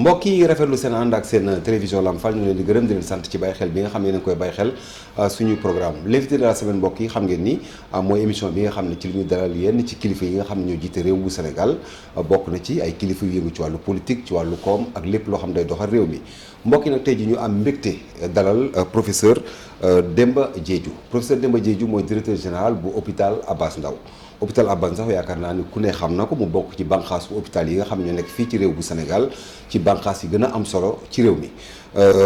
mbokk yi rafetlu seen ànd ak seen télévision Lamfal ñu leen di gërëm di leen sant ci bàyyi xel bi nga xam ne yéen a koy bàyyi xel suñu programme l'invité de la semaine mbokk yi xam ngeen ni mooy émission bi nga xam ne ci li ñu dalal yenn ci kilifa yi nga xam ne ñoo jiite réew bu Sénégal bokk na ci ay kilifa yu yëngu ci wàllu politique ci wàllu koom ak lépp loo xam ne day doxal réew mi mbokk yi nag tey ji ñu am mbégte dalal professeur Demba Diédhiou professeur Demba Diédhiou mooy directeur général bu hôpital Abass Ndao hôpital Abass Ndao yaakaar naa ni ku ne xam na ko mu bokk ci bànqaas bu hôpital yi nga xam ne ñoo nekk fii ci réew bu Sénégal ci bànqaas yi gën a am solo ci réew mi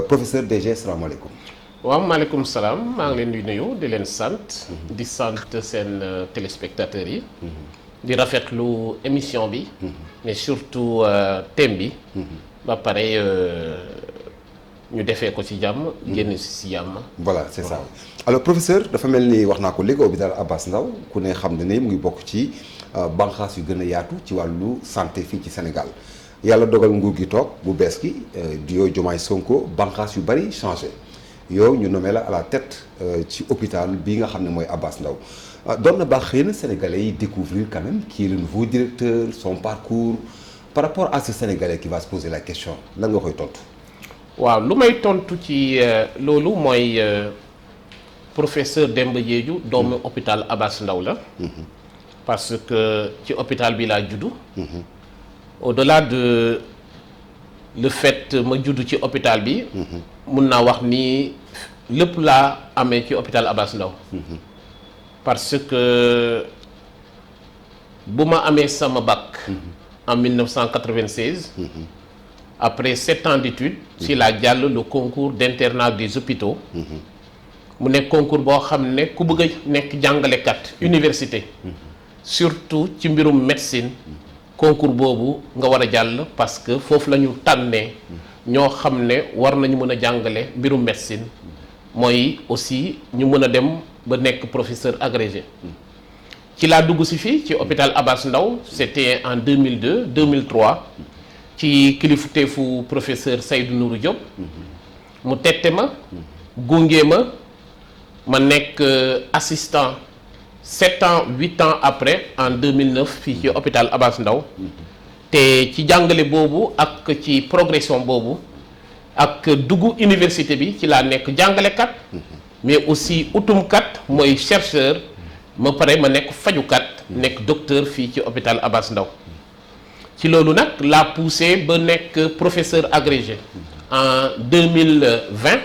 professeur DG salaamaaleykum. waaw maaleykum salaam maa ngi leen di nuyu di leen sant. di sant seen téléspectateurs yi. di rafetlu émission bi. mais surtout thème bi. ba pare ñu defee ko ci jàmm. génn si jàmm. voilà c'est ça alors professeur dafa mel ni wax naa ko léegi hôpital Abass Ndao ku ne xam ne ne mu ngi bokk ci banqaas yu gën a yaatu ci wàllu santé fii ci Sénégal yàlla dogal nguur gi toog bu bees gi di yooyu Diomaye Sonko banqaas yu bari changé yow ñu nommé la à la tête ci hôpital bii nga xam ne mooy Abass Ndao doon na baax xëy na sénégalais yi découvrir quand même qui est le nouveau directeur son parcours par rapport à ce sénégalais qui va se poser la question lan nga koy tontu. waaw lu may tontu ci loolu mooy professeur Demba Diédhiou doomu hôpital Abass Ndao la. parce que ci hôpital bi laa juddu. au-delà de le fait ma juddu ci hôpital bi. mun naa wax ni lépp laa amee ci hôpital Abass Ndao. parce que bu ma amee sama bac. en 1996. après 7 ans d'études ci laa jàll le concours d'internat des hôpitaux. mu nekk concours boo xam ne ku bëgg a nekk jàngalekat université. surtout ci mbirum médecine. concours boobu nga war a jàll parce que foofu la ñu tànnee. ñoo xam ne war nañu mën a jàngale mbirum médecine. mooy aussi ñu mën a dem ba nekk professeur agrégé. ci laa dugg si fii ci hôpital Abass Ndao c'était en 2002 2003. ci kilifteefu professeur Seydou Nourou Diop. mu tette ma. gunge ma nekk assistant 7 ans 8 ans après en 2009 fii ci hôpital Abass Ndao. te ci jàngale boobu ak ci progression boobu ak duggu université bi ci laa nekk jàngalekat. mais aussi utumkat mooy chercheur. ma pare ma nekk fajukat nekk docteur fii ci hôpital Abass Ndao. ci loolu nag laa poussé ba nekk professeur agrégé en 2020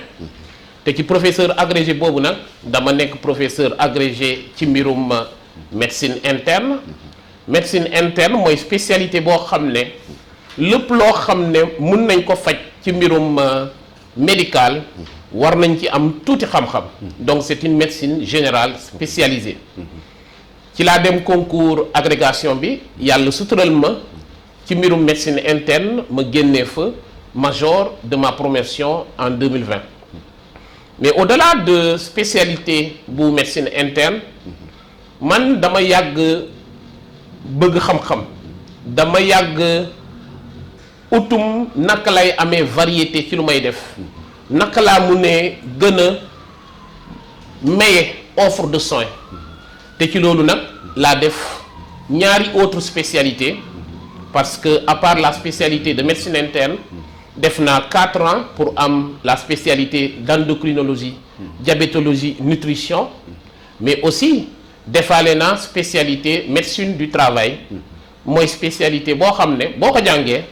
te ci professeur agrégé boobu nag dama nekk professeur agrégé ci mbirum médecine interne. médecine interne mooy spécialité boo xam ne lépp loo xam ne mun nañ ko faj ci mbirum médical war nañ ci am tuuti xam-xam. donc c'est une médecine générale spécialisée. ci laa dem concours agrégation bi yàlla sutural ma. ci mbirum médecine interne ma génnee fa major de ma promotion en 2020 mais au-delà de spécialité bu médecine interne man dama yàgg bëgg xam-xam dama yàgg utum naka lay amee variété ci lu may def naka laa mu ne gën a maye offre de soins te ci loolu nag laa def ñaari autres spécialités. parce que à part la spécialité de médecine interne def naa 4 ans pour am la spécialité d'endocrinologie diabétologie nutrition mais aussi defaale naa spécialité médecine du travail mooy spécialité boo xam ne boo ko jàngee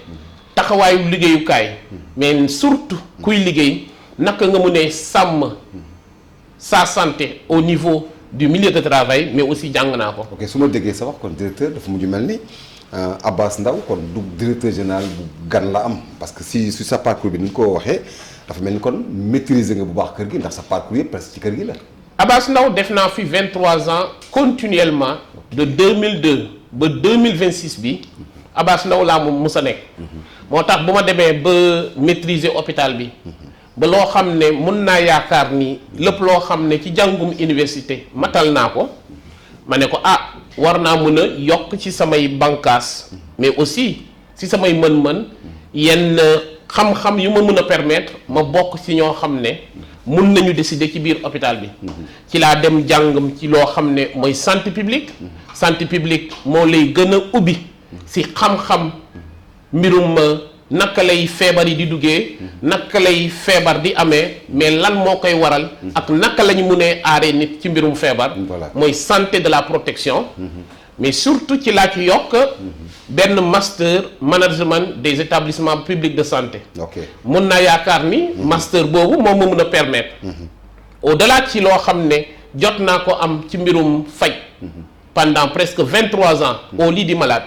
taxawaayu liggéeyukaay mais surtout kuy liggéey naka nga mën a sàmm sa santé au niveau du milieu de travail mais aussi jàng naa ko. ok su ma déggee sa wax kon directeur dafa mujj mel ni. Abass Ndao kon du directeur général bu gan la am parce que si sa parcours bi ni ñu ko waxee dafa mel ni kon maîtriser nga bu baax kër gi ndax sa parcours yëpp presque ci kër gi la. Abass Ndao def naa fi 23 ans continuellement de 2002 ba 2026 bi Abass Ndao laa moom mus a nekk. moo tax bu ma demee ba maîtriser hôpital bi. ba loo xam ne mun naa yaakaar ni lépp loo xam ne ci jàngum université matal naa ko ma ne ko war naa mën a yokk ci samay bànqaas mais aussi ci samay mën-mën yenn xam-xam yu ma mën a permettre ma bokk ci ñoo xam ne mun nañu décider ci biir hôpital bi. ci laa dem jàngam ci loo xam ne mooy santé publique. santé publique moo lay gën a ubbi ci xam-xam mbirum naka lay feebar yi di duggee naka lay feebar di amee mais lan moo koy waral ak naka la ñu mënee aaree nit ci mbirum feebar mooy santé de la protection mais surtout ci laa ci yokk benn master management des établissements publics de santé mun naa yaakaar ni master boobu moom ma mën a permettre au-delà ci loo xam ne jot naa ko am ci mbirum faj pendant presque 23 ans au lit du malade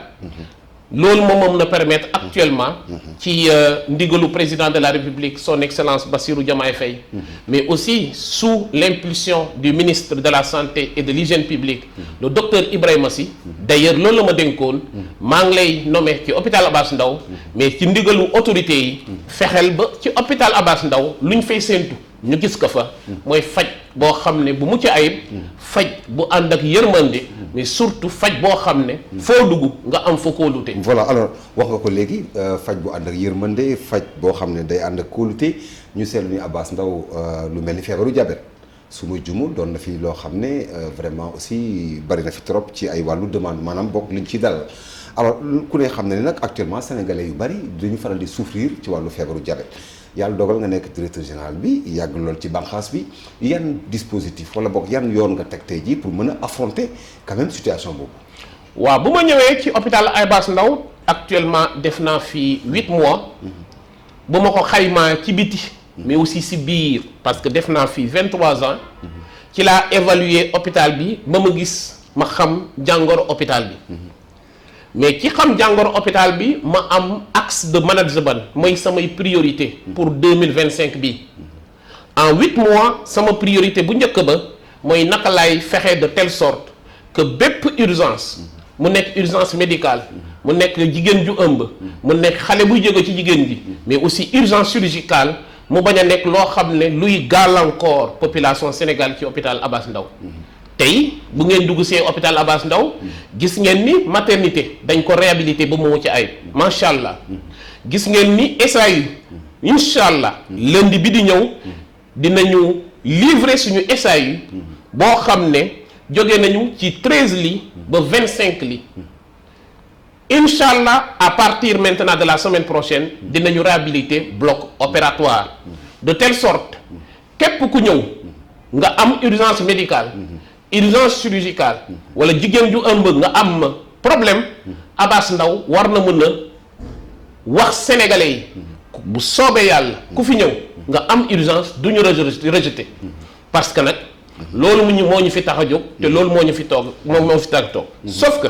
loolu moom mën a permettre actuellement ci ndigalu président de la République son excellence Bassirou Diomaye Faye mais aussi sous l'impulsion du ministre de la santé et de l'hygiène publique le docteur Ibrahima Sy d'ailleurs loolu la ma dénkoon maa ngi lay nommé ci hôpital Abass Ndao mais ci ndigalu autorité yi fexeel ba ci hôpital Abass Ndao lu ñu fay séentu ñu gis ko fa mooy faj boo xam ne bu mucc ayib faj bu ànd ak yërmande mais surtout faj boo xam ne foo dugg nga am fa kóolute. voilà alors wax nga ko léegi faj bu ànd ak yërmande faj boo xam ne day ànd ak kóolute ñu seetlu ni Abass Ndao lu mel ni feebaru diabète su ma jumul doon na fi loo xam ne vraiment aussi bari na fi trop ci ay wàllu demande maanaam bokk liñ ci dal alors ku ne xam ne nag actuellement sénégalais yu bari dañu faral di souffrir ci wàllu feebaru diabète yàlla dogal nga nekk directeur général bi yàgg lool ci bànqaas bi yan dispositif wala boog yan yoon nga teg tey jii pour mën a affronter quand même situation boobu. waaw bu ma ñëwee ci hôpital Abass Ndao actuellement def naa fi 8 mois bu ma ko xaymaa ci biti mais aussi si biir parce que def naa fi 23 ans ci laa évaluer hôpital bi ba ma gis ma xam jàngoro hôpital bi mais ci xam jàngoro hôpital bi ma am axe de management mooy samay priorité pour 2025 bi en 8 mois sama priorité bu njëkk ba mooy naka laay fexe de telle sorte que bépp urgence mu nekk urgence médicale mu nekk jigéen ju ëmb mu nekk xale buy jóge ci jigéen ji mais aussi urgence chirurgicale mu bañ a nekk loo xam ne luy gàllankoor population Sénégal ci hôpital Abass Ndao tey bu ngeen dugg see hôpital Abass Ndao gis ngeen ni maternité dañ ko réhabilité ba mu mucc ayib macha allah gis ngeen ni SAU incha allah lundi bi di ñëw dinañu livrer suñu SAU boo xam ne jóge nañu ci 13 lits ba 25 lits incha allah à partir maintenant de la semaine prochaine dinañu réhabiliter bloc opératoire de telle sorte képp ku ñëw nga am urgence médicale urgence chirurgicale wala jigéen ju ëmb nga am problème Abass Ndao war na mën a wax sénégalais yi bu soobee yàlla ku fi ñëw nga am urgence du ñu rejeté parce que nag loolu moo ñu fi tax a jóg te loolu moo ñu fi toog moo fi tax a toog sauf que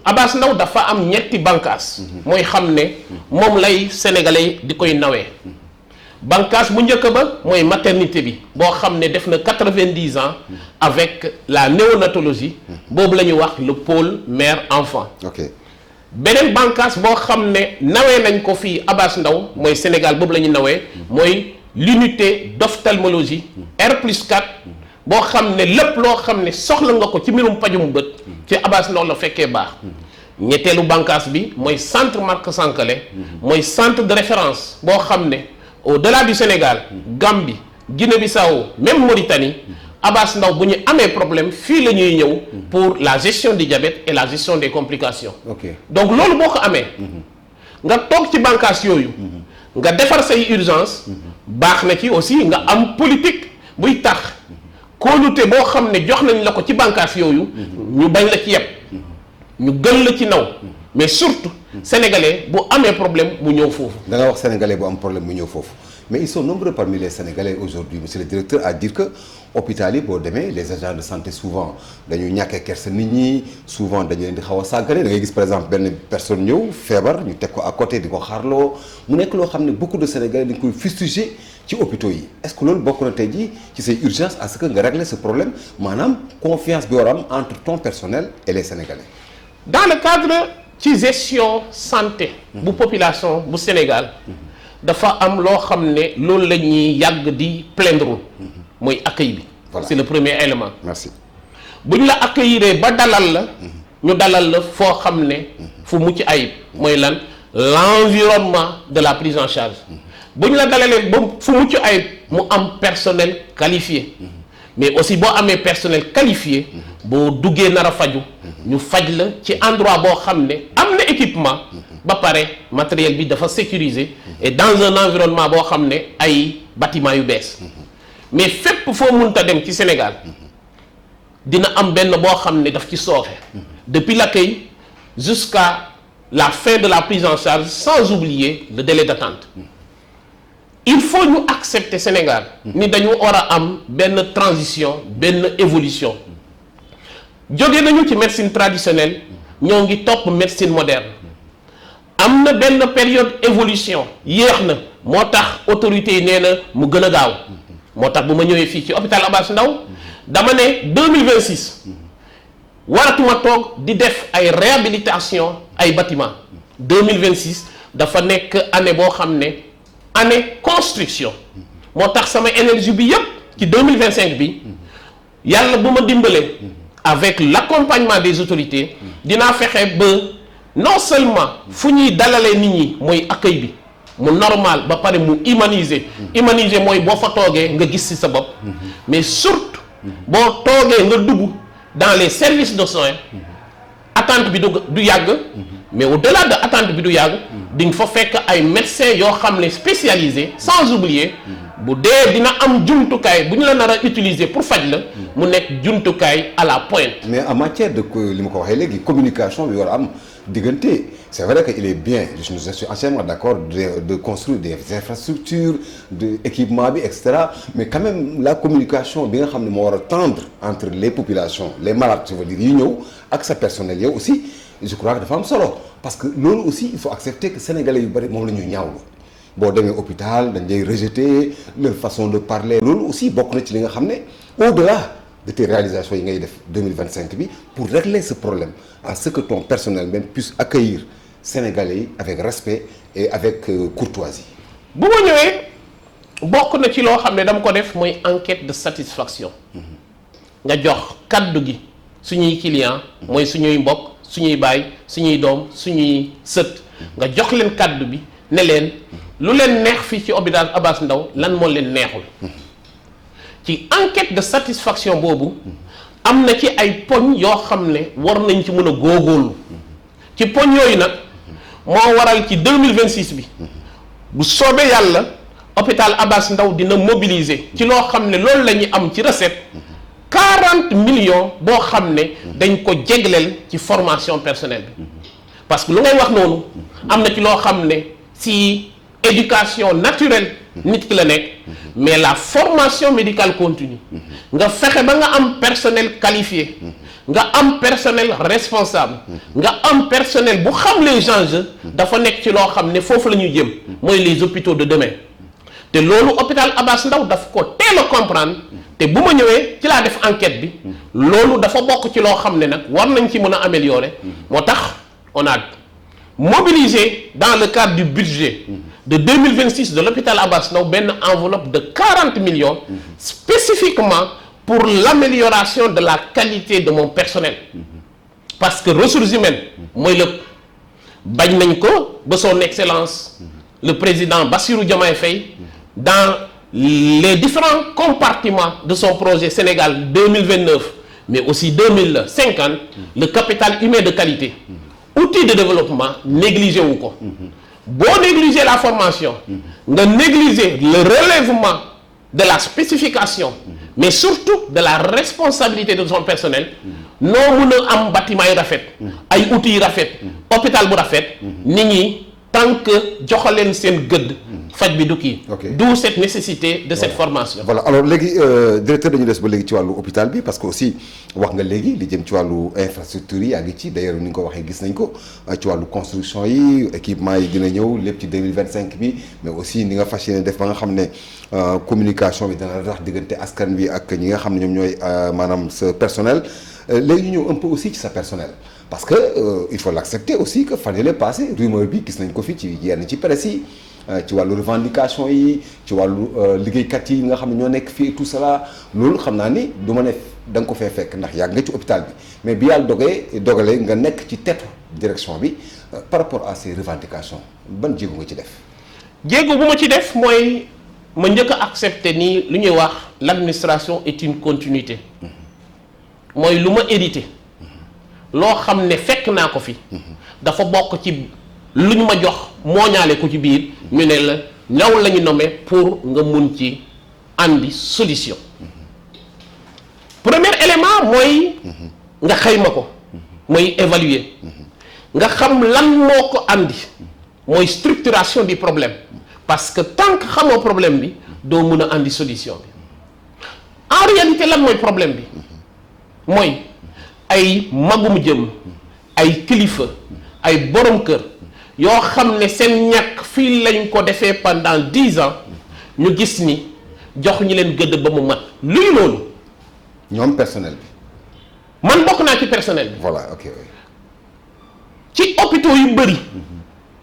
Abass Ndao dafa am ñetti bànqaas mooy xam ne moom lay sénégalais di koy nawee bànqaas bu njëkk ba mooy maternité bi boo xam ne def na 90 ans avec la néonatologie boobu la ñuy wax le pôle mère enfant beneen bànqaas boo xam ne nawee nañ ko fii Abass Ndao mooy Sénégal boobu la ñu nawee mooy l'unité d'ophtalmologie R+4 boo xam ne lépp loo xam ne soxla nga ko ci mbirum pajum bët ci Abass Ndao la fekkee baax ñetteelu bànqaas bi mooy centre Marc Sankalé mooy centre de référence boo xam ne au-delà du Sénégal Gambie Guinée-Bissau même Mauritanie Abass Ndao bu ñu amee problème fii la ñuy ñëw pour la gestion du diabète et la gestion des complications donc loolu boo ko amee nga toog ci bànqaas yooyu nga defar say urgence baax na ci aussi nga am politique buy tax kóolute boo xam ne jox nañ la ko ci bànqaas yooyu ñu bañ la ci yeb ñu gën la ci naw mais surtout sénégalais bu amee problème mu ñëw foofu. da nga wax sénégalais bu am problème mu ñëw foofu mais ils sont nombreux parmi les sénégalais aujourd'hui monsieur le directeur à dire que hôpital yi boo demee les agents de santé souvent dañu ñàkkee kersa nit ñi souvent dañu leen di xaw a sàggane da ngay gis par exemple benn personne ñëw feebar ñu teg ko à côté di ko xaarloo mu nekk loo xam ne beaucoup de sénégalais dañ koy fustiger ci hôpitaux yi est-ce que loolu bokk na tey jii ci say urgence à ce que nga régler ce problème maanaam confiance bi war a am entre ton personnel et les sénégalais. dans le cadre ci gestion santé bu population bu Sénégal dafa am loo xam ne loolu la ñuy yàgg di plaindre mooy accueil bi. Voilà. C'est le premier élément. Merci. bu ñu la accueillir ba dalal la ñu dalal la foo xam ne fu mucc ayib mooy lan l'environnement de la prise en charge bu ñu la dalalee ba fu mucc ayib mu am personnel qualifié mais aussi boo amee personnel qualifié boo duggee nar a faju ñu faj la ci endroit boo xam ne am na équipement ba pare matériel bi dafa sécurisé et dans un environnement boo xam ne ay bâtiment yu bees mais fépp foo munta dem ci Sénégal dina am benn boo xam ne daf ci sooxe depuis l'accueil jusqu'à la fin de la prise en charge sans oublier le délai d'attente il faut ñu accepter Sénégal ni dañu war a am benn transition benn évolution jóge nañu ci médecine traditionnelle ñoo ngi topp médecine moderne am na benn période évolution yéex na moo tax autorités yi nee na mu gën a gaaw moo tax bu ma ñëwee fii ci hôpital Abass Ndao dama ne 2026 waratuma toog di def ay réhabilitation ay bâtiment 2026 dafa nekk année boo xam ne année construction moo tax sama énergie bi yépp ci 2025 bi yàlla bu ma dimbalee avec l'accompagnement des autorités dinaa fexe ba non seulement fu ñuy dalalee nit ñi mooy accueil bi mu normal ba pare mu humaniser mooy boo fa toogee nga gis ci sa bopp mais surtout boo toogee nga dugg dans les services de soins attente bi du yàgg mais au-delà de attente bi du yàgg di nga fa fekk ay médecins yoo xam ne spécialisés sans oublier bu dee dina am jumtukaay bu ñu la nar a utiliser pour faj la mu nekk jumtukaay à la pointe. mais en matière de li ma ko waxee léegi communication bi war a am diggante c'est vrai que il est bien je suis entièrement d'accord de construire des infrastructures de équipement bi et cetera mais quand même la communication bi nga xam ne moo war a tendre entre les populations les malades je veux dire yi ñëw ak sa personnel yow aussi je crois que dafa am solo parce que loolu aussi il faut accepter que sénégalais yu bari moom la ñuy ñaawlu boo demee hôpital dañ lay rejeter leur façon de parler loolu aussi bokk na ci li nga xam ne au-delà de tes réalisations yi ngay def 2025 bi pour régler ce problème à ce que ton personnel même puisse accueillir sénégalais yi avec respect et avec courtoisie. bu ma ñëwee bokk na ci loo xam ne dama ko def mooy enquête de satisfaction nga jox kaddu gi suñuy client mooy suñuy mbokk suñuy baay suñuy doom suñuy sët nga jox leen kaddu bi ne leen lu leen neex fii ci hôpital Abass Ndao lan moo leen neexul ci enquête de satisfaction boobu am na ci ay poñ yoo xam ne war nañ ci mën a góogóorlu ci poñ yooyu nag moo waral ci 2026 bi bu soobee yàlla hôpital Abass Ndao dina mobiliser ci loo xam ne loolu la ñuy am ci recette 40 millions boo xam ne dañ ko jégleel ci formation personnelle bi parce que lu ngay wax noonu am na ci loo xam ne si éducation naturelle nit ki la nekk mais la formation médicale continue nga fexe ba nga am personnel qualifié nga am personnel responsable nga am personnel bu xam les enjeux dafa nekk ci loo xam ne foofu la ñuy jëm mooy les hôpitaux de demain te loolu hôpital Abass Ndao daf ko teel a comprendre te bu ma ñëwee ci laa def enquête bi loolu dafa bokk ci loo xam ne nag war nañ ci mën a améliorer moo tax on a mobilisé dans le cadre du budget de 2026 de l'hôpital Abass Ndao benn enveloppe de 40 millions spécifiquement pour l'amélioration de la qualité de mon personnel parce que ressources humaines mooy lépp bañ nañ ko ba son excellence le président Bassirou Diomaye Faye dans les différents compartiments de son projet Sénégal 2029 mais aussi 2050 le capital humain de qualité outil de développement négligé wu ko boo négliger la formation nga négliger le relèvement de la spécification mais surtout de la responsabilité de son personnel noo mun a am bâtiment yu rafet ay outils yu rafet hôpital bu rafet nit ñi tant que joxaleen seen gëdd faj bi du kii d'où cette nécessité de cette formation voilà alors léegi directeur dañu des ba léegi ci wàllu hôpital bi parce que aussi wax nga léegi li jëm ci wàllu infrastructure yi yaa ngi ci d'ailleurs ni nga ko waxee gis nañ ko ci wàllu construction yi équipement yi dina ñëw lépp ci 2025 bi mais aussi ni nga fas yéene def ba nga xam ne communication bi dana tax diggante askan bi ak ñi nga xam ne ñoom ñooy maanaam sa personnel léegi ñu ñëw un peu aussi ci sa personnel parce que il faut l'accepter aussi que fan yële passé rumeur bi gis nañ ko fi ci yenn ci presse yi ci wàllu revendication yi ci wàllu liggéeykat yi nga xam ne ñoo nekk fii tout cela loolu xam naa ni du ma ne da nga ko fee fekk ndax yàgg nga ci hôpital bi mais bi yàlla dogalee nga nekk ci tête direction bi par rapport à ces revendications ban jéego nga ci def. jéego bu ma ci def mooy ma njëkk a accepter ni lu ñuy wax l'administration est une continuité mooy lu ma hérité loo xam ne fekk naa ko fi dafa bokk ci lu ñu ma jox mooñaale ko ci biir ñu ne la ñaw la ñu nommé pour nga mun ci andi solution. Premier élément mooy nga xayma ko mooy évaluer nga xam lan moo ko andi mooy structuration du problème parce que tant que xamoo problème bi doo mun a andi solution bi en réalité lan mooy problème bi mooy ay magum jëm ay kilifa ay borom kër yoo xam ne seen ñàkk fii lañ ko defee pendant 10 ans ñu gis ni jox ñu leen gëdd ba mu mat luy loolu. ñoom personnel bi. man bokk naa ci personnel bi. voilà ok. ci hôpitaux yu bëri.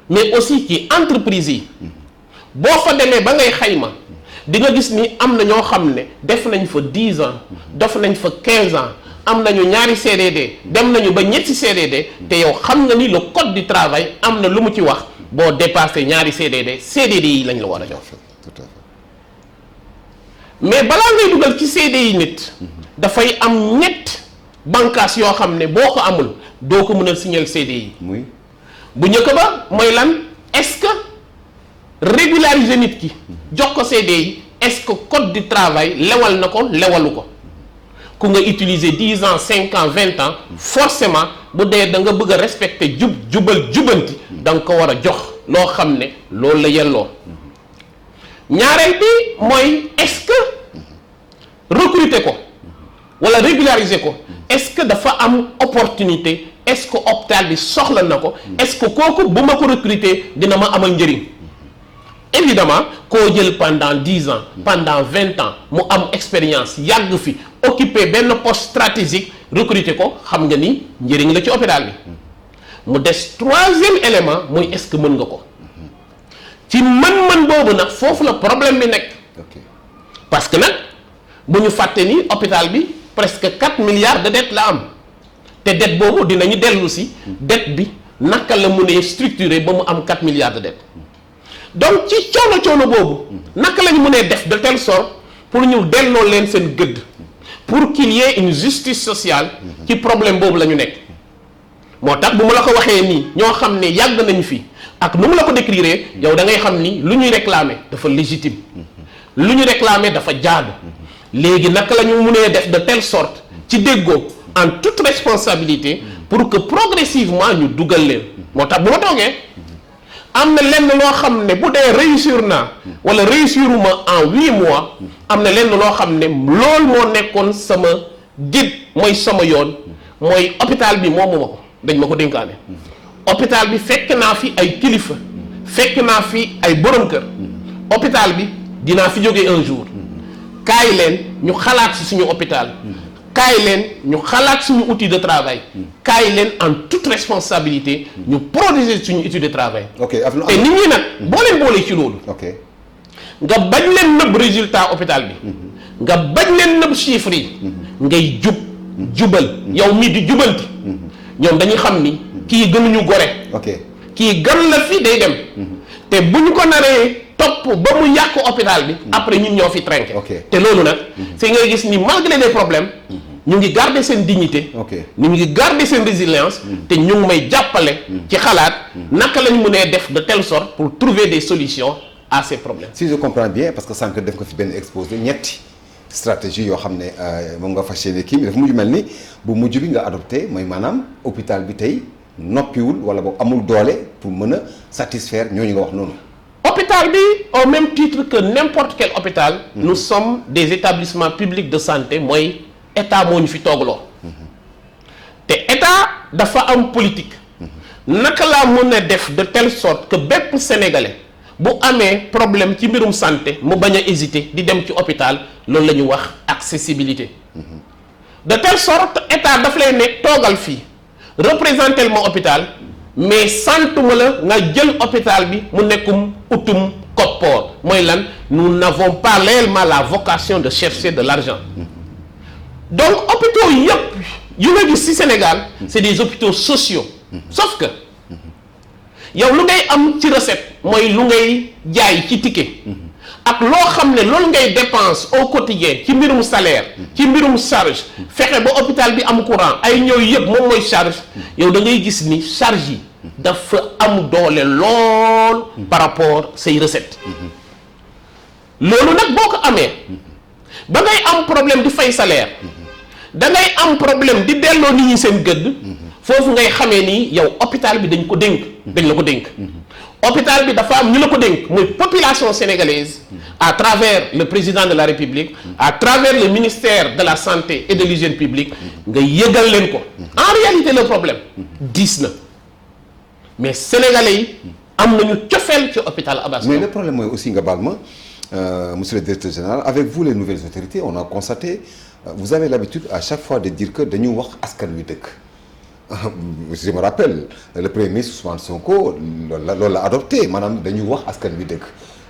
mais aussi ci entreprise yi. boo fa demee ba ngay xayma di nga gis ni am na ñoo xam ne def nañ fa 10 ans def nañ fa 15 ans am nañu ñaari CDD dem nañu ba ñetti CDD te yow xam nga ni le code du travail am na lu mu ci wax boo dépassé ñaari CDD yi lañ la war a jox. tout à fait. mais balaa ngay dugal ci CDI nit. dafay am ñett bànqaas yoo xam ne boo ko amul doo ko mën a signer CDI. muy bu njëkk ba mooy lan est-ce que régulariser nit ki jox ko CDI est-ce que code du travail lewal na ko lewalu ko ku nga utiliser 10 ans 5 ans 20 ans forcément bu dee da nga bëgg a respecter jubanti da nga ko war a jox loo xam ne loolu la yelloo ñaareel bi mooy est-ce que recruter ko wala régulariser ko est-ce que dafa am opportunité est-ce que hôpital bi soxla na ko est-ce que kooku bu ma ko recruter dina ma amal njëriñ évidemment koo jël pendant 10 ans pendant 20 ans mu am expérience yàgg fi occuper benn poste stratégique recruter ko xam nga ni njëriñ la ci hôpital bi mu des troisième élément mooy est-ce que mën nga ko ci mën-mën boobu nag foofu la problème bi nekk parce que nag bu ñu fàtte ni hôpital bi presque 4 milliards de dette la am te dette boobu dinañu dellu si dette bi naka la mënee structuré ba mu am 4 milliards de dette donc ci coono boobu naka la ñu mënee def de telle sorte pour ñu delloo leen seen gëdd pour qu'il y ait une justice sociale ci problème boobu la ñu nekk moo tax bu ma la ko waxee nii ñoo xam ne yàgg nañu fi ak nu mu la ko décrire yow da ngay xam ni lu ñuy réclamer dafa légitime lu ñu réclamer dafa jaadu léegi naka la ñu mënee def de telle sorte ci déggoo en toute responsabilité pour que progressivement ñu dugal leen moo tax bu ma toogee am na lenn loo xam ne bu dee réussir naa wala réussiruma en 8 mois am na lenn loo xam ne loolu moo nekkoon sama guide mooy sama yoon mooy hôpital bi moomu ma ko dañ ma ko dénkaane hôpital bi fekk naa fi ay kilifa fekk naa fi ay borom kër hôpital bi dinaa fi jógee un jour kaay leen ñu xalaat ci suñu hôpital kaay leen ñu xalaat suñu outil de travail kaay leen en toute responsabilité ñu protéger suñu outil de travail te nit ñi nag boo leen boolee ci loolu nga bañ leen nëbb résultat hôpital bi nga bañ leen nëbb chiffres yi ngay jubal yow mii di jubanti ñoom dañuy xam ni kii gënuñu gore kii gën la fi day dem te bu ñu ko naree topp ba mu yàq hôpital bi après ñun ñoo fi trinqué te loolu nag c'est ngay gis ni malgré des problèmes ñu ngi garder seen dignité ñu ngi garder seen résilience te ñu ngi may jàppale ci xalaat naka lañ mënee def de telle sorte pour trouver des solutions à ces problèmes. Si je comprends bien parce que sànq def ko fi benn exposé ñetti stratégie yoo xam ne moom nga fas yéene kii bi dafa mujj mel ni bu mujj bi nga adopté mooy maanaam hôpital bi tey noppiwul wala boog amul doole pour mën a satisfaire ñooñu nga wax noonu. Hôpital bi au même titre que n'importe quel hôpital nous sommes des établissements publics de santé mooy état moo ñu fi toogloo te état dafa am politique naka laa mën a def de telle sorte que bépp sénégalais bu amee problème ci mbirum santé mu bañ a hésiter di dem ci hôpital loolu la ñu wax accessibilité de telle sorte état daf lay ne toogal fii représenter ma hôpital mais santuma la nga jël hôpital bi mu nekkum utum koppoor mooy lan nous n'avons pas réellement la vocation de chercher de l'argent donc hôpitaux yëpp yu nga gis ci Sénégal c'est des hôpitaux sociaux sauf que yow lu ngay am ci recette mooy lu ngay jaay ci ticket ak loo xam ne loolu ngay dépense au quotidien ci mbirum salaire ci mbirum charge fexe ba hôpital bi am courant ay ñëw yëpp moom mooy charge yow da ngay gis ni charge yi dafa am doole lool par rapport say recettes loolu nag boo ko amee ba ngay am problème di fay salaire da ngay am problème di delloo nit ñi seen gëdd foofu ngay xamee ni yow hôpital bi dañ ko dénk dañ la ko dénk hôpital bi dafa am ñu la ko dénk muy population sénégalaise à travers le président de la République à travers le ministère de la santé et de l'hygiène publique nga yëgal leen ko en réalité le problème diis na mais sénégalais yi am nañu cofeel ci hôpital Abass Ndao. Mais le problème mooy aussi nga baal ma monsieur le directeur général avec vous les nouvelles autorités on a constaté vous avez l'habitude à chaque fois de dire que dañu wax askan wi dëkk je me rappelle le premier ministre Ousmane Sonko loolu la adopté maanaam dañu wax askan wi dëkk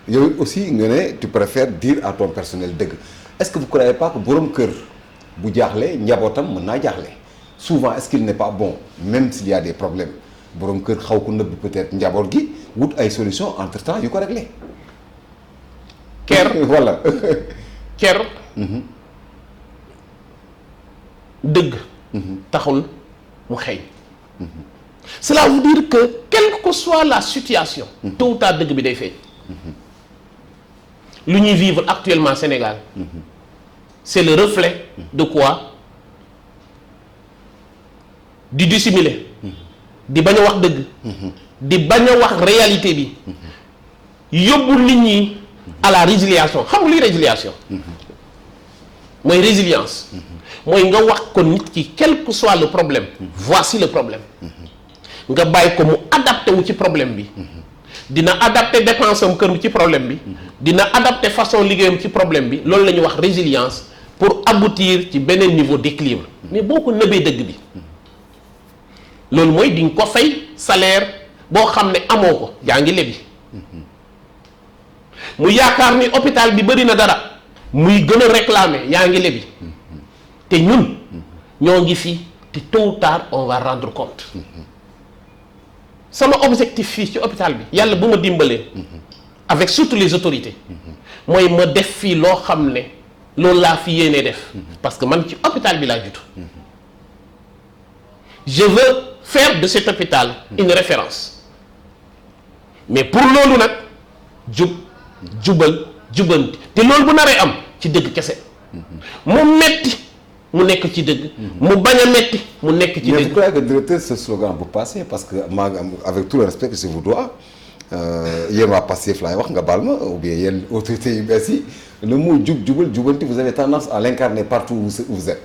yow aussi nga ne tu préfères dire à ton personnel dëgg est-ce que vous croyez pas que borom kër bu jaaxle njabootam mën naa jaaxle souvent est-ce qu'il n'est pas bon même s'il y a des problèmes borom kër xaw ko nëbb peut-être njaboot gi wut ay solutions entre-temps yu ko réglé. ker voilà. ker dëgg taxul mu xeeñ cela veut dire que quelle que soit la situation tôt ou tard dëgg bi day feeñ lu ñuy vivre actuellement Sénégal c'est le reflet de quoi di dissimuler di bañ a wax dëgg di bañ a wax réalité bi yóbbu nit ñi à la résiliation xam nga luy résiliation mooy résilience mooy nga wax ko nit ki quel que soit le problème voici le problème nga bàyyi ko mu adapté wu ci problème bi dina adapté dépense am kër ci problème bi dina adapté façon liggéeyam ci problème bi loolu la ñuy wax résilience pour aboutir ci beneen niveau d'équilibre mais boo ko nëbee dëgg bi loolu mooy di nga ko fay salaire boo xam ne amoo ko yaa ngi lebi mu yaakaar ni hôpital bi bëri na dara muy gën a réclamer yaa ngi lebi te ñun ñoo ngi fii te tôt ou tard on va rendre compte sama objectif fii ci hôpital bi yàlla bu ma dimbalee avec surtout les autorités mooy ma def fii loo xam ne loolu laa fi yéenee def parce que man ci hôpital bi laa jutu je veux faire de cet hôpital une référence mais pour loolu nag jubal jubanti te loolu bu naree am ci dëgg kese mu metti mu nekk ci dëgg mu bañ a metti mu nekk ci dëgg. Mais vous croyez que directeur ce slogan bu passé parce que maa avec tout le respect que je vous dois yéen waa Pastef laay wax nga baal ma ou bien yéen autorités yu bees yi le mot jubal jubanti vous avez tendance à l'incarner partout où vous êtes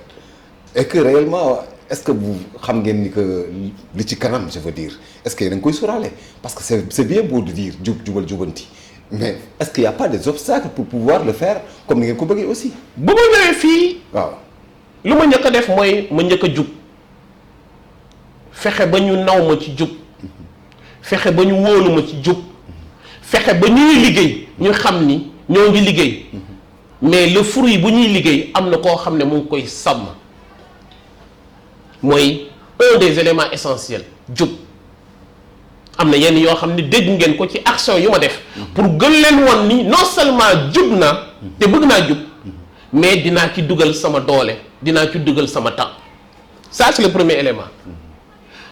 et que réellement est-ce que vous xam ngeen ni que li ci kanam je veux dire est-ce que yéen a ngi koy sóoraale parce que c'est bien beau de dire jubal jubanti mais est-ce qu'il y a pas des obstacles pour pouvoir le faire comme ni ngeen ko bëggee aussi. bu ma ñëwee fii. waaw lu ma njëkk a def mooy ma njëkk a jub fexe ba ñu naw ma ci jub fexe ba ñu wóolu ma ci jub fexe ba ñuy liggéey ñu xam ni ñoo ngi liggéey mais le fruit bu ñuy liggéey am na koo xam ne mu ngi koy sàmm mooy un des éléments essentiels jub. am na yenn yoo xam ne dégg ngeen ko ci action yu ma def pour gën leen won ni non seulement jub naa te bëgg naa jub mais dinaa ci dugal sama doole dinaa ci dugal sama temps ça c'est le premier élément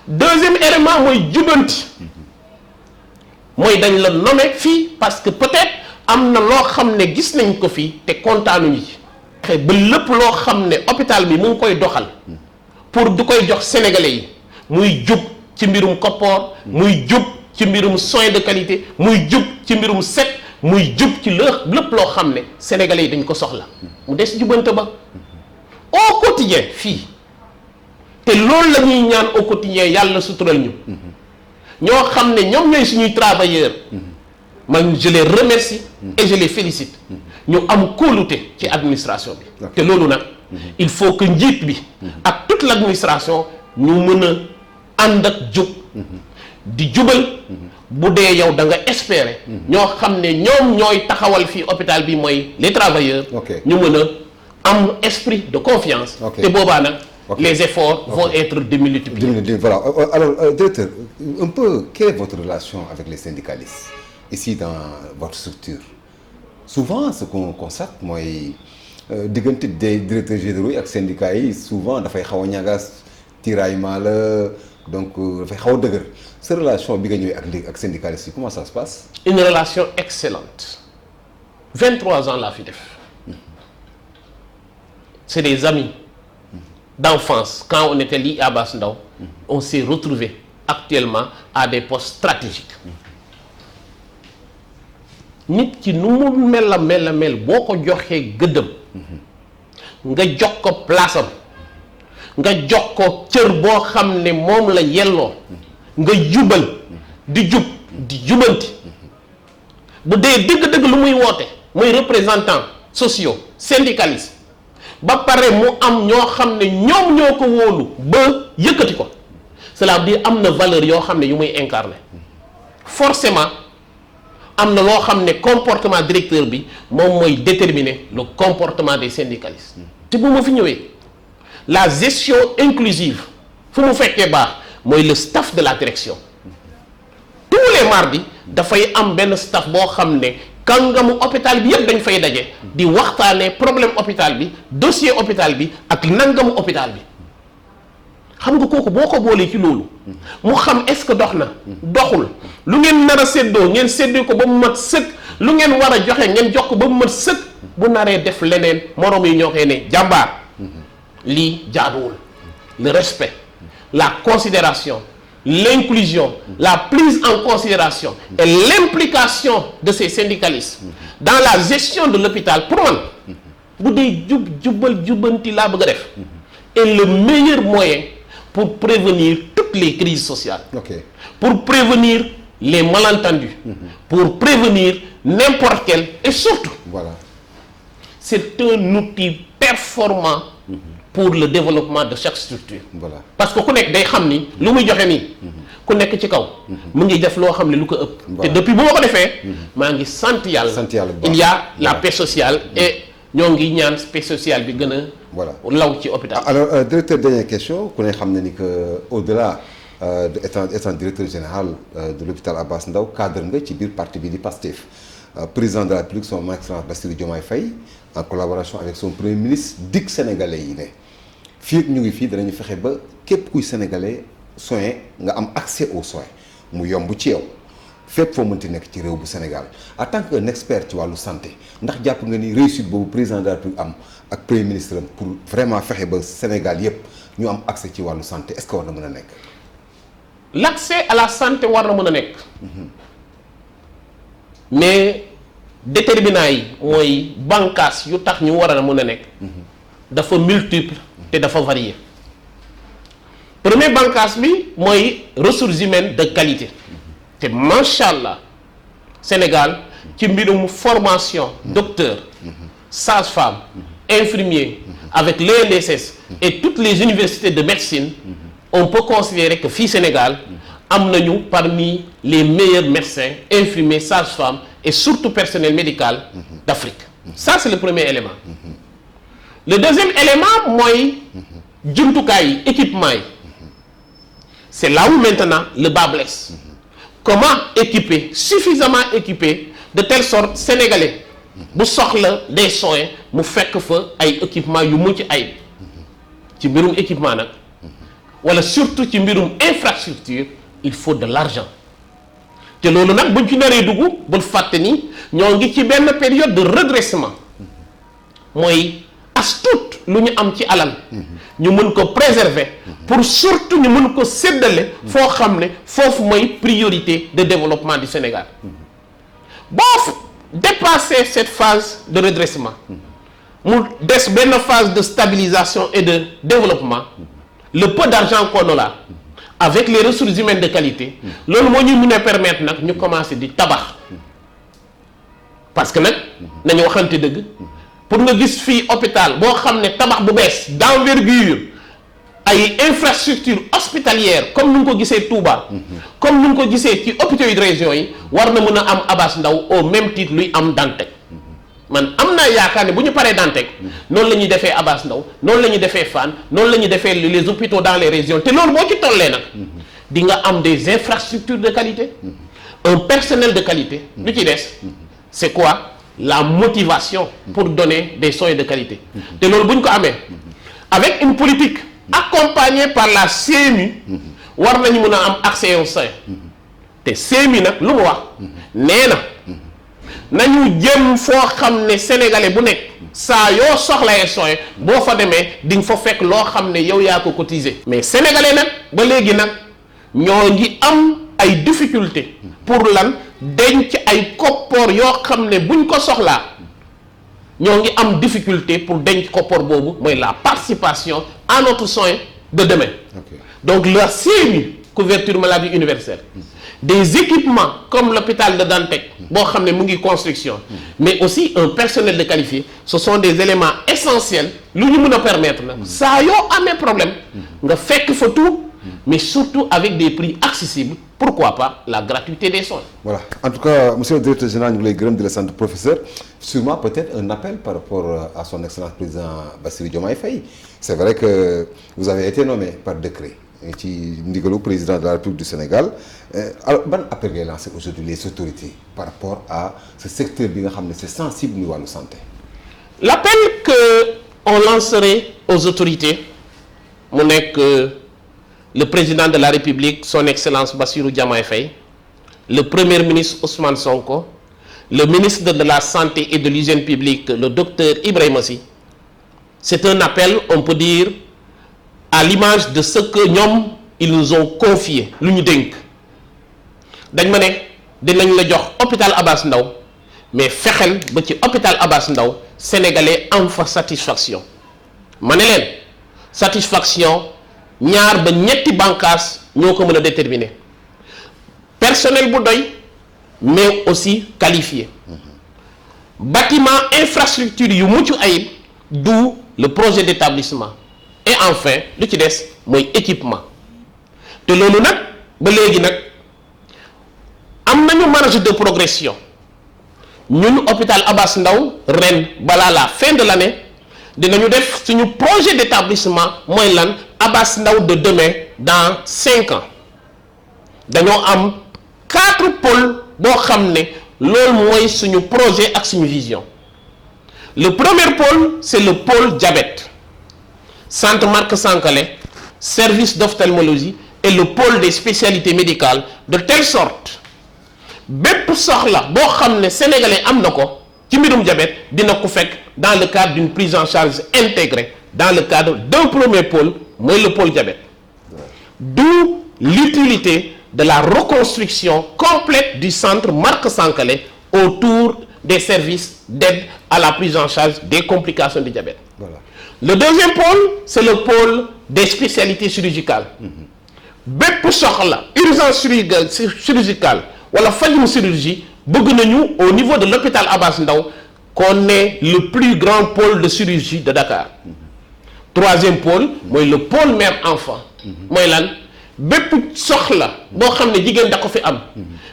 deuxième élément mooy jubanti mooy dañ la nommer fii parce que peut-être am na loo xam ne gis nañ ko fii te kontaanuñu ci ba lépp loo xam ne hôpital bi mu ngi koy doxal pour du koy jox sénégalais yi muy jub ci mbirum koppoor muy jub ci mbirum soins de qualité muy jub ci mbirum set muy jub ci lépp loo xam ne sénégalais yi dañ ko soxla mu des jubante ba au quotidien fii te loolu la ñuy ñaan au quotidien yàlla sutural ñu ñoo xam ne ñoom ñooy suñuy travailleurs man je les remercie et je les félicite ñu am kóolute ci administration bi te loolu nag il faut que njiit bi ak toute l'administration ñu mën a ànd ak jub di jubal bu dee yow da nga espérer ñoo xam ne ñoom ñooy taxawal fii hôpital bi mooy les travailleurs ñu mën a am esprit de confiance te boobaa nag les efforts vont être démultipliés. Voilà. Alors directeur un peu quelle est votre relation avec les syndicalistes ici dans votre structure souvent ce qu'on constate mooy diggante des directeurs généraux yi ak syndicats yi souvent dafay xaw a ñagas tiraillement la donc dafay xaw a dëgër sa relation bi nga ñëwee ak syndicalistes yi comment ça se passe. une relation excellente 23 ans laa fi def c'est des amis d'enfance quand on était lii Abass Ndao on s'est retrouvés actuellement à des postes stratégiques nit ki nu mu mel a mel boo ko joxee gëddëm nga jox ko place am nga jox ko cër boo xam ne moom la yelloo nga jubal di jub di jubanti bu dee dëgg-dëgg lu muy woote muy représentants sociaux syndicalistes ba pare mu am ñoo xam ne ñoom ñoo ko wóolu ba yëkkati ko cela veut dire am na valeur yoo xam ne yu muy incarner forcément am na loo xam ne comportement directeur bi moom mooy déterminer le comportement des syndicalistes te bu ma fi ñëwee la gestion inclusive fu mu fekkee baax mooy le staff de la direction tous les mardis dafay am benn staff boo xam ne kàngamu hôpital bi yëpp dañ fay daje di waxtaanee problème hôpital bi dossier hôpital bi ak nangamu hôpital bi xam nga kooku boo ko boolee ci loolu mu xam est-ce que dox na doxul lu ngeen nar a séddoo ngeen séddoo ko ba mu mat sëkk lu ngeen war a joxe ngeen jox ko ba mu mat sëkk bu naree def leneen moroom yi ñoo koy ne jàmbaar lii jaaduwul le respect la considération l'inclusion la prise en considération et l'implication de ces syndicalistes dans la gestion de l'hôpital pour man bu dee jubbanti laa bëgg a def est le meilleur moyen pour prévenir toutes les crises sociales pour prévenir les malentendus pour prévenir n'importe quel et surtout c'est un outil performant pour le développement de chaque structure. Parce que ku nekk day xam ni lu muy joxe nii ku nekk ci kaw mu ngi def loo xam ne lu ko ëpp te depuis bu ma ko defee maa ngi sant yàlla il y a la paix sociale et ñoo ngi ñaan paix sociale bi gën a law ci hôpital. Alors directeur, dernière question ku ne xam ne ni que au-delà étant directeur général de l'hôpital Abass Ndao cadre nga ci biir parti bi di PASTEF président de la République son excellence Bassirou Diomaye Faye en collaboration avec son premier ministre dig sénégalais yi ne fii ñu ngi fii danañu fexe ba képp kuy sénégalais soin nga am accès aux soins mu yomb ci yow fépp foo mënti nekk ci réew bu Sénégal en tant qu'un expert ci wàllu santé ndax jàpp nga ni réussite boobu président de la République am ak premier ministre am pour vraiment fexe ba Sénégal yépp ñu am accès ci wàllu santé est-ce que war na mën a nekk. L'accès à la santé war na mën a nekk mais déterminant yi mooy bànqaas yu tax ñu war a mën a nekk dafa multiple te dafa varié premier bànqaas bi mooy ressources humaines de qualité te macha allah Sénégal ci mbirum formation docteur sage-femme infirmier avec l'ENDSS et toutes les universités de médecine on peut considérer que fii Sénégal am nañu parmi les meilleurs médecins infirmiers sages-femmes et surtout personnel médical d'Afrique ça c'est le premier élément le deuxième élément mooy jumtukaay yi équipement yi c'est là où maintenant le bas blesse comment équiper suffisamment équiper de telle sorte sénégalais bu soxla des soins mu fekk fa ay équipement yu mucc ayib ci mbirum équipement nag wala surtout ci mbirum infrastructure il faut de l'argent te loolu nag buñ ci naree dugg bul fàtte ni ñoo ngi ci benn période de redressement mooy as tuut lu ñu am ci alal ñu mën ko préserver pour surtout ñu mën ko séddale foo xam ne foofu mooy priorité de développement du Sénégal boo dépasser cette phase de redressement mu des benn phase de stabilisation et de développement le peu d'argent qu'on a avec les ressources humaines de qualité loolu moo ñuy mën a permettre nag ñu commencer di tabax parce que nag nañu waxante dëgg pour nga gis fii hôpital boo xam ne tabax bu bees d'envergure ay infrastructures hospitalières comme ni nga ko gisee Touba comme ni nga ko gisee ci hôpitaux yi de région yi war na mën a am Abass Ndao au même titre luy am Dantec man am naa yaakaar ne bu ñu paree Dantec noonu la ñuy defee Abass Ndao noonu la ñuy defee Fann noonu la ñuy defee les hôpitaux dans les régions te loolu boo ci tollee nag di nga am des infrastructures de qualité un personnel de qualité lu ci des c'est quoi la motivation pour donner des soins de qualité te loolu bu ñu ko amee avec une politique accompagnée par la CMU war nañu mën a am accès aux soins te CMU nag lu mu wax nee na nañu jëm foo xam ne sénégalais bu nekk saa yoo soxlayee soin boo fa demee di nga fa fekk loo xam ne yow yaa ko cotiser mais sénégalais nag ba léegi nag ñoo ngi am ay difficulté pour lan denc ay koppoor yoo xam ne buñ ko soxlaa ñoo ngi am difficulté pour denc koppoor boobu mooy la participation à notre soin de demain. Okay. Donc la CMU, couverture maladie universelle, des équipements comme l'hôpital de Dantec boo xam ne mu ngi construction mais aussi un personnel de qualifié, ce sont des éléments essentiels lu ñu mën a permettre na saa yoo amee problème nga fekk fa tout mais surtout avec des prix accessibles. Pourquoi pas la gratuité des soins. Voilà. En tout cas, monsieur le directeur général, ñu ngi lay gërëm di la sant professeur. Sûrement peut-être un appel par rapport à son excellence président Bassirou Diomaye Faye. C'est vrai que vous avez été nommé par décret ci ndigalu président de la République du Sénégal. Alors ban appel ngay lancer aujourd'hui les autorités par rapport à ce secteur bi nga xam ne c'est sensible ni wàllu santé. L'appel que on lancerait aux autorités mu nekk le président de la République, son Excellence Bassirou Diomaye Faye, le Premier ministre Ousmane Sonko, le ministre de la Santé et de l'Hygiène publique, le docteur Ibrahima Sy. C'est un appel, on peut dire, à l'image de ce que ñoom ils nous ont confié, lu ñu dénk. dañ ma ne dinañ la jox hôpital Abass Ndao mais fexel ba ci hôpital Abass Ndao sénégalais am fa satisfaction. ma ne leen satisfaction. ñaar ba ñetti bànqaas ñoo ko mën a déterminer personnel bu doy mais aussi qualifié bâtiment infrastructure yu mucc ayib d'où le projet d'établissement et enfin lu ci des mooy équipement te loolu nag ba léegi nag am nañu marge de progression ñun hôpital Abass Ndao ren balaa la fin de l'année dinañu def suñu projet d'établissement mooy lan Abass Ndao de demain dans 5 ans dañoo am 4 pôles boo xam ne loolu mooy suñu projet ak suñu vision. Le premier pôle c'est le pôle diabète centre Marc Sankalé service d'ophtalmologie et le pôle des spécialités médicales de telle sorte bépp soxla boo xam ne sénégalais am na ko ci mbirum diabète dina ko fekk dans le cadre d'une prise en charge intégrée dans le cadre d'un premier pôle mooy le pôle diabète. D'où l'utilité de la reconstruction complète du centre Marc Sankalé autour des services d'aide à la prise en charge des complications du diabète. Voilà. Le deuxième pôle c'est le pôle des spécialités chirurgicales. bépp soxla urgence chirurgicale wala fajum chirurgie bëgg nañu au niveau de l'hôpital Abass Ndao qu'on est le plus grand pôle de chirurgie de Dakar. Troisième pôle mooy le pôle mère enfant. mooy lan bépp soxla boo xam ne jigéen da ko fi am.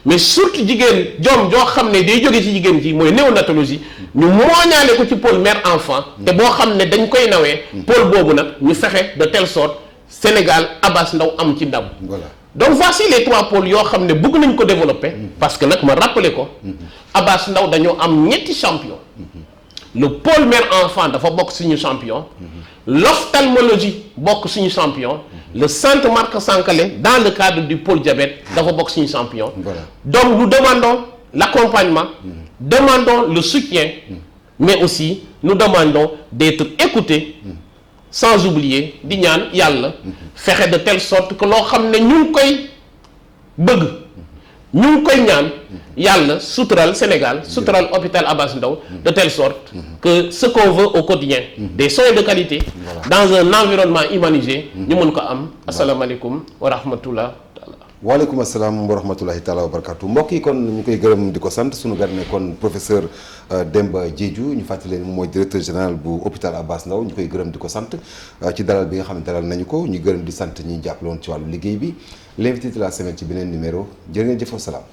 mais surtout jigéen joo xam ne day jóge ci jigéen ji mooy néonatologie ñu mooñaale ko ci pôle mère enfant. te boo xam ne dañ koy nawee. pôle boobu nag ñu fexe de telle sorte Sénégal Abass Ndao am ci ndam. Voilà. Donc voici les 3 pôles yoo xam ne bëgg nañ ko développer. parce que nag ma rappeler ko. Abass Ndao dañoo am ñetti champion. Le pôle mère enfant dafa bokk suñu champion. L'ophtalmologie bokk suñu champion. Le centre Marc Sankalé dans le cadre du pôle diabète dafa bokk suñu champion. Voilà. Donc nous demandons l'accompagnement, demandons le soutien, mais aussi nous demandons d'être écoutés. Sans oublier di ñaan yàlla fexe de telle sorte que loo xam ne ñu ngi koy bëgg ñu ngi koy ñaan yàlla sutural Sénégal sutural hôpital Abass Ndao de telle sorte que ce qu'on veut au quotidien des soins de qualité dans un environnement humanisé ñu mën ko am. asalaamaaleykum wa rahmatullah. waaleykum asalaam wa rahmatulahi taala wa barakatu mbokk yi kon ñu koy gërëm di ko sant suñu gan ne kon professeur Demba Diédhiou ñu fàttali leen mooy directeur général bu hôpital Abass Ndao ñu koy gërëm di ko sant ci dalal bi nga xam ne dalal nañu ko ñu gërëm di sant ñi jàppale woon ci wàllu liggéey bi l'invité de la semaine ci beneen numéro jërë ngeen jëf wa salaam.